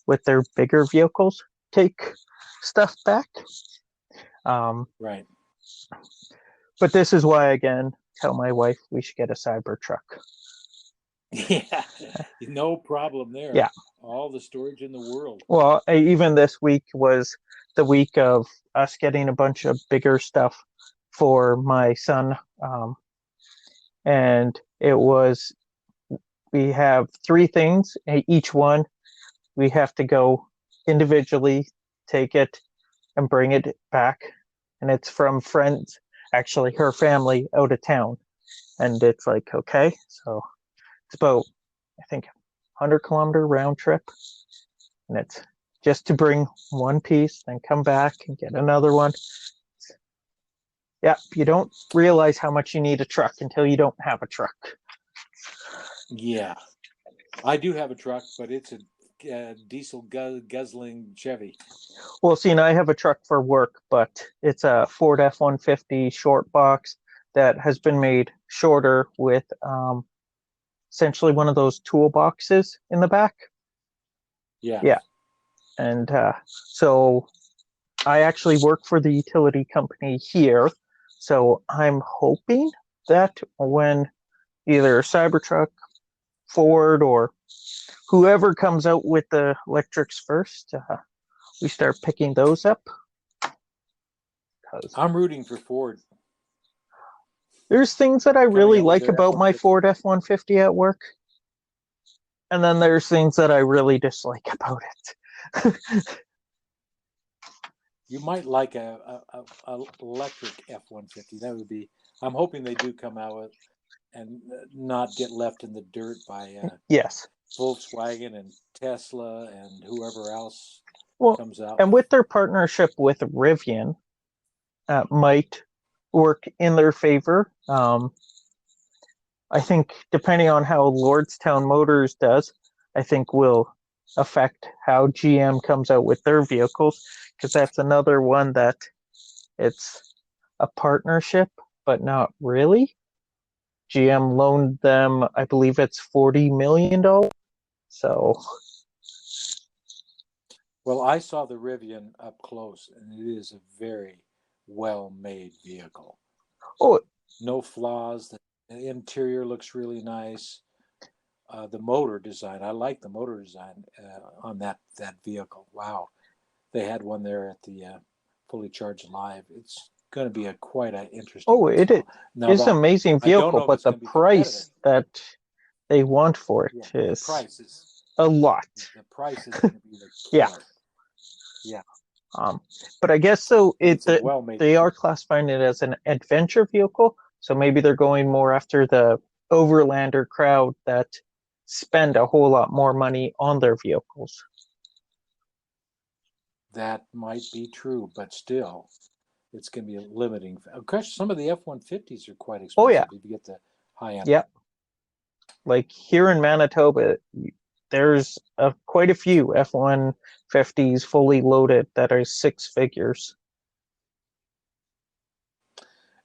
with their bigger vehicles take stuff back. Right. But this is why, again, tell my wife we should get a Cybertruck. Yeah, no problem there. Yeah. All the storage in the world. Well, even this week was the week of us getting a bunch of bigger stuff for my son. And we have 3 things, each one we have to go individually, take it, and bring it back. And it's from friends, actually her family out of town. And it's like, okay, so it's about, I think, 100-kilometer round trip. And it's just to bring one piece, then come back and get another one. Yeah, you don't realize how much you need a truck until you don't have a truck. Yeah, I do have a truck, but it's a diesel guzzling Chevy. Well, see, and I have a truck for work, but it's a Ford F-150 short box that has been made shorter with essentially one of those toolboxes in the back. Yeah. Yeah. And so I actually work for the utility company here. So I'm hoping that when either Cybertruck, Ford, or whoever comes out with the electrics first, we start picking those up. I'm rooting for Ford. There's things that I Coming really out with like their about my F-150. Ford F-150 at work. And then there's things that I really dislike about it. You might like a electric F-150. That would be. I'm hoping they do come out with and not get left in the dirt by Yes. Volkswagen and Tesla and whoever else Well, comes out. and with their partnership with Rivian, might work in their favor. I think depending on how Lordstown Motors does, I think will affect how GM comes out with their vehicles, because that's another one that it's a partnership, but not really. GM loaned them, I believe it's $40 million. So, Well, I saw the Rivian up close, and it is a very well-made vehicle. oh, No flaws. The interior looks really nice. The motor design, I like the motor design on that vehicle. Wow, they had one there at the Fully Charged Live. It's going to be quite an interesting one. it is an amazing I don't vehicle, know if but it's the going to be competitive. price that they want for it Yeah, is the price is a lot. the price is going to be the Yeah. killer. Yeah. But I guess so. It's a well-made They are vehicle. classifying it as an adventure vehicle, so maybe they're going more after the overlander crowd that spend a whole lot more money on their vehicles. That might be true, but still, it's going to be a limiting. Of course, some of the F-150s are quite expensive. Oh yeah, if you get the high end. yep. Like here in Manitoba, there's quite a few F-150s fully loaded that are six figures.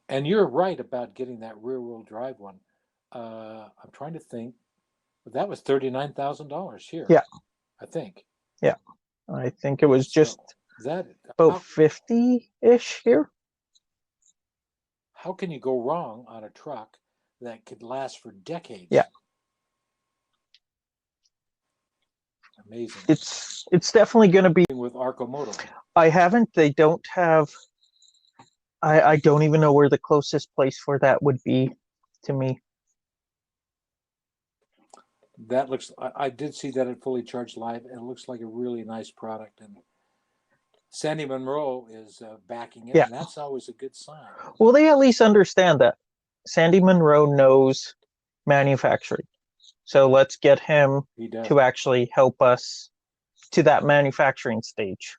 And you're right about getting that rear-wheel drive one. I'm trying to think. That was $39,000 here. Yeah, I think. yeah. I think it was just that about 50-ish here. How can you go wrong on a truck that could last for decades? Yeah. Amazing. It's definitely going to be with Arcomoto. I haven't. They don't have. I don't even know where the closest place for that would be to me. That looks. I did see that at Fully Charged Live, and it looks like a really nice product. And Sandy Monroe is backing it, Yeah. And that's always a good sign. Well, they at least understand that Sandy Monroe knows manufacturing, so let's get him to actually help us to that manufacturing stage.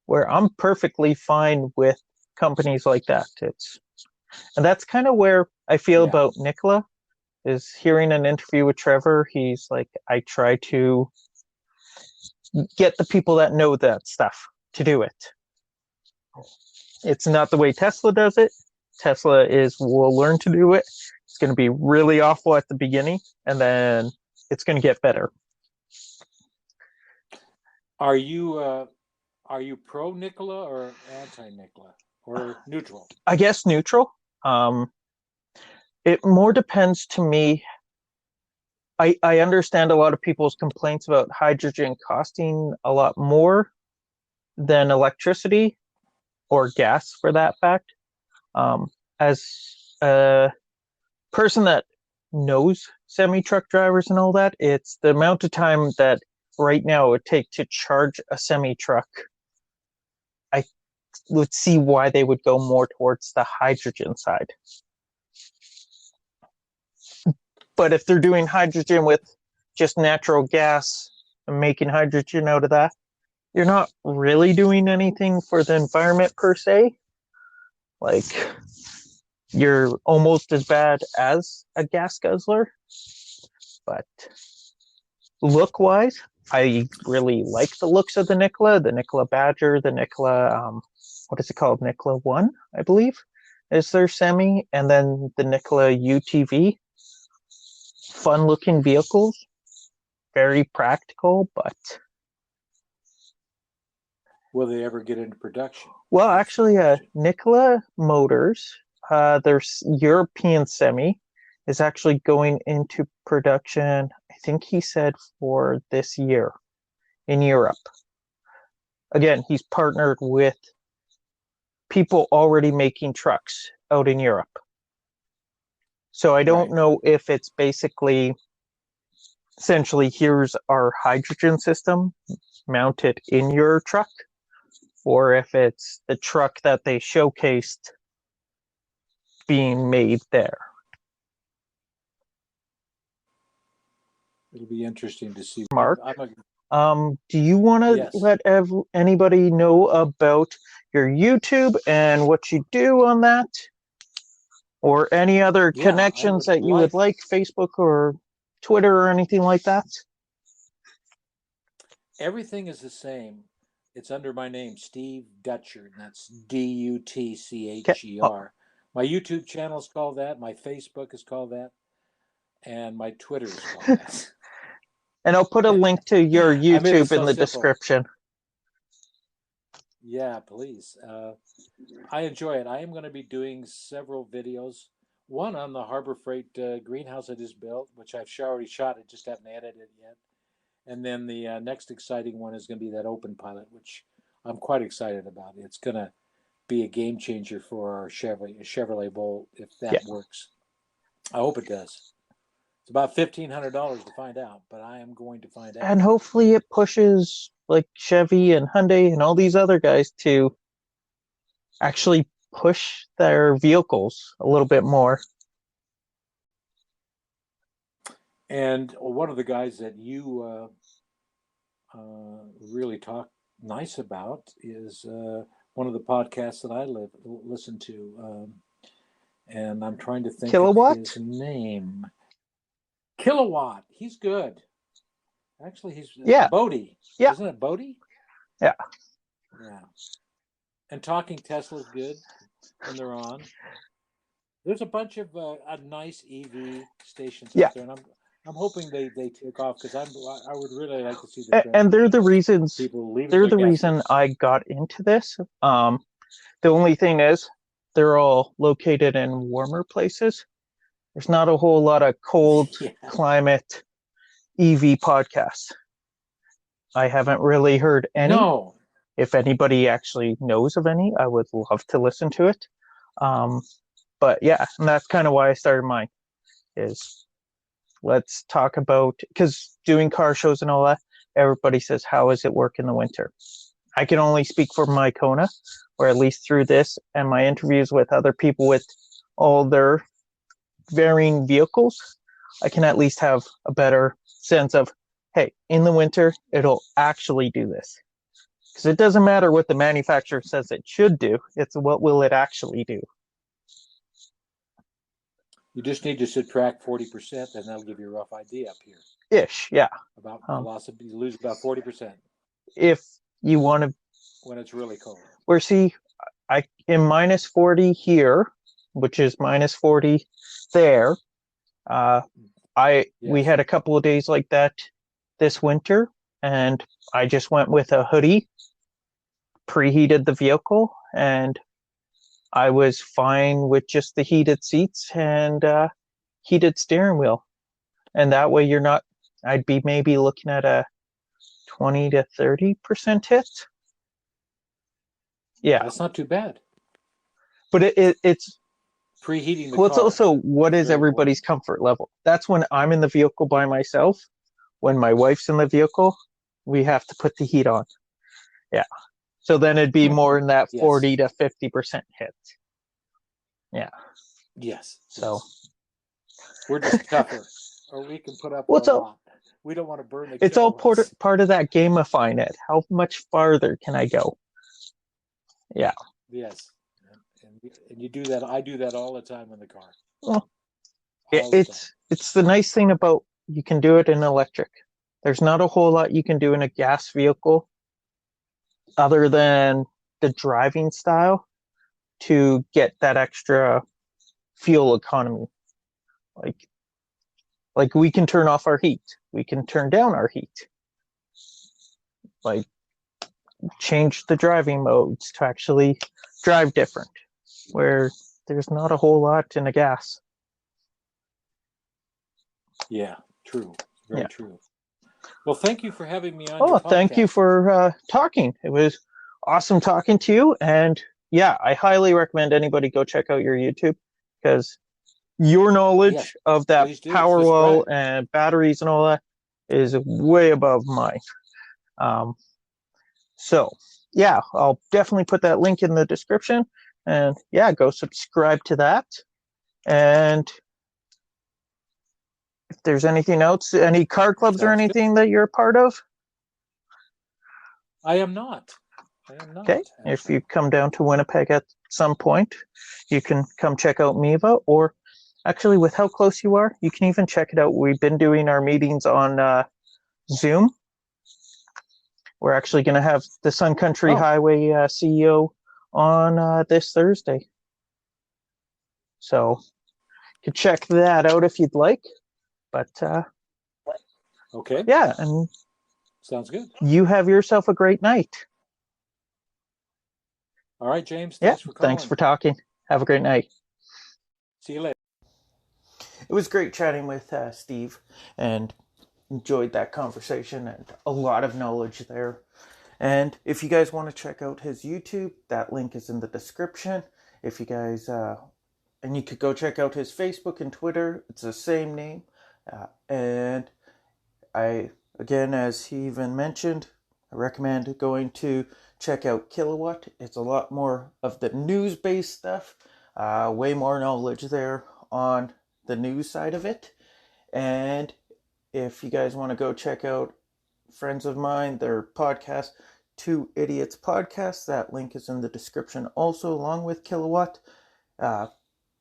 Where I'm perfectly fine with companies like that. And that's kind of where I feel about Nikola. Is hearing an interview with Trevor, he's like, I try to get the people that know that stuff to do it. It's not the way Tesla does it. Tesla we'll learn to do it. It's going to be really awful at the beginning, and then it's going to get better. Are you pro Nikola or anti Nikola or neutral? I guess neutral. It more depends to me. I understand a lot of people's complaints about hydrogen costing a lot more than electricity or gas for that fact. As a person that knows semi-truck drivers and all that, it's the amount of time that right now it would take to charge a semi-truck. I would see why they would go more towards the hydrogen side. But if they're doing hydrogen with just natural gas and making hydrogen out of that, you're not really doing anything for the environment per se. Like, you're almost as bad as a gas guzzler. But look-wise, I really like the looks of the Nikola Badger, the Nikola, what is it called? Nikola 1, I believe, is their semi, and then the Nikola UTV. Fun-looking vehicles, very practical, but... Will they ever get into production? Well, actually, Nikola Motors, their European semi, is actually going into production, I think he said, for this year in Europe. Again, he's partnered with people already making trucks out in Europe. So I don't know if it's basically, essentially, here's our hydrogen system, mount it in your truck, or if it's the truck that they showcased being made there. It'll be interesting to see. Mark, do you want to let anybody know about your YouTube and what you do on that? Or any other connections that you would like, Facebook or Twitter or anything like that? Everything is the same. It's under my name, Steve Dutcher, and that's Dutcher. My YouTube channel is called that. My Facebook is called that. And my Twitter is called that. And I'll put a link to your YouTube in the description. Yeah, please. I enjoy it. I am going to be doing several videos. One on the Harbor Freight greenhouse I just built, which I've already shot. I just haven't edited it yet. And then the next exciting one is going to be that open pilot, which I'm quite excited about. It's going to be a game changer for our Chevrolet Bolt if that works. I hope it does. It's about $1,500 to find out, but I am going to find out. And hopefully it pushes like Chevy and Hyundai and all these other guys to actually push their vehicles a little bit more. And one of the guys that you really talk nice about is one of the podcasts that I listen to. And I'm trying to think Kilowatt? of his name. Kilowatt. He's good. Actually, he's Bodie. Yeah. Isn't it Bodie? Yeah. Yeah. And Talking Tesla's good when they're on. There's a bunch of nice EV stations out there, and I'm hoping they take off because I would really like to see the and they're the reasons. They're the reason I got into this. The only thing is, they're all located in warmer places. There's not a whole lot of cold climate EV podcasts. I haven't really heard any. No. If anybody actually knows of any, I would love to listen to it. But yeah, and that's kind of why I started mine, is let's talk about, because doing car shows and all that, everybody says, how does it work in the winter? I can only speak for my Kona, or at least through this and my interviews with other people with all their varying vehicles. I can at least have a better sense of, hey, in the winter, it'll actually do this. Because it doesn't matter what the manufacturer says it should do, it's what will it actually do. You just need to subtract 40%, and that'll give you a rough idea up here. Ish, yeah. About velocity, you lose about 40%. If you want to... When it's really cold. Where, see, I in minus 40 here, which is minus 40 there, we had a couple of days like that this winter, and I just went with a hoodie, preheated the vehicle, and I was fine with just the heated seats and heated steering wheel. And that way you're not, I'd be maybe looking at a 20 to 30% hit. Yeah. That's not too bad. But it's preheating the car. It's also, what is everybody's comfort level? That's when I'm in the vehicle by myself. When my wife's in the vehicle, we have to put the heat on. Yeah. So then it'd be more in that 40 to 50% hit. Yeah. Yes. So we're just tougher. or we can put up Well, a lot. We don't want to burn the it's all kilowatts. part of that gamifying it. How much farther can I go? Yeah. Yes, and you do that. I do that all the time in the car. Well, All the time. it's the nice thing about you can do it in electric. There's not a whole lot you can do in a gas vehicle other than the driving style to get that extra fuel economy. Like we can turn off our heat. We can turn down our heat. Like change the driving modes to actually drive different, where there's not a whole lot in a gas. Yeah, true. Very Yeah. true. Well, thank you for having me on your podcast. Thank you for talking. It was awesome talking to you. And yeah, I highly recommend anybody go check out your YouTube, because your knowledge of that Powerwell and batteries and all that is way above mine. So yeah, I'll definitely put that link in the description, and yeah, go subscribe to that. And if there's anything else, any car clubs or anything that you're a part of? I am not. Okay, actually. If you come down to Winnipeg at some point, you can come check out MIVA, or actually with how close you are, you can even check it out. We've been doing our meetings on Zoom. We're actually going to have the Country Highway CEO on this Thursday. So you can check that out if you'd like. But okay. Yeah, and sounds good. You have yourself a great night. All right, James. Thanks for calling. Thanks for talking. Have a great night. See you later. It was great chatting with Steve, and enjoyed that conversation, and a lot of knowledge there. And if you guys want to check out his YouTube, that link is in the description. If you guys, and you could go check out his Facebook and Twitter. It's the same name. And again, as he even mentioned, I recommend going to check out Kilowatt. It's a lot more of the news-based stuff. Way more knowledge there on the news side of it. And if you guys want to go check out friends of mine, their podcast, Two Idiots Podcast, that link is in the description also, along with Kilowatt.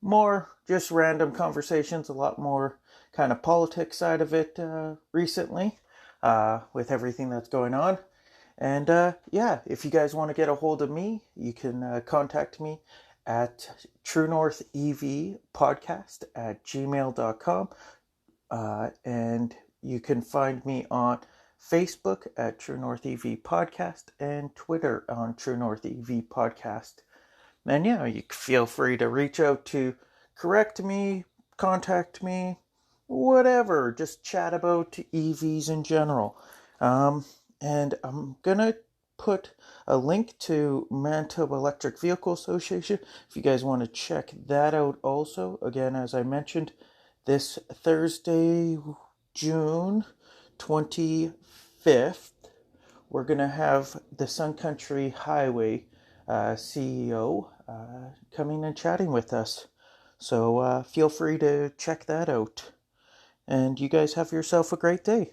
More just random conversations, a lot more kind of politics side of it recently, with everything that's going on. And yeah, if you guys want to get a hold of me, you can contact me at truenorthevpodcast@gmail.com. And you can find me on Facebook at True North EV Podcast and Twitter on True North EV Podcast. And yeah, you feel free to reach out to correct me, contact me, whatever. Just chat about EVs in general. And I'm going to put a link to Manitoba Electric Vehicle Association if you guys want to check that out also. Again, as I mentioned, this Thursday, June 25th, we're going to have the Country Highway CEO coming and chatting with us. So feel free to check that out. And you guys have yourself a great day.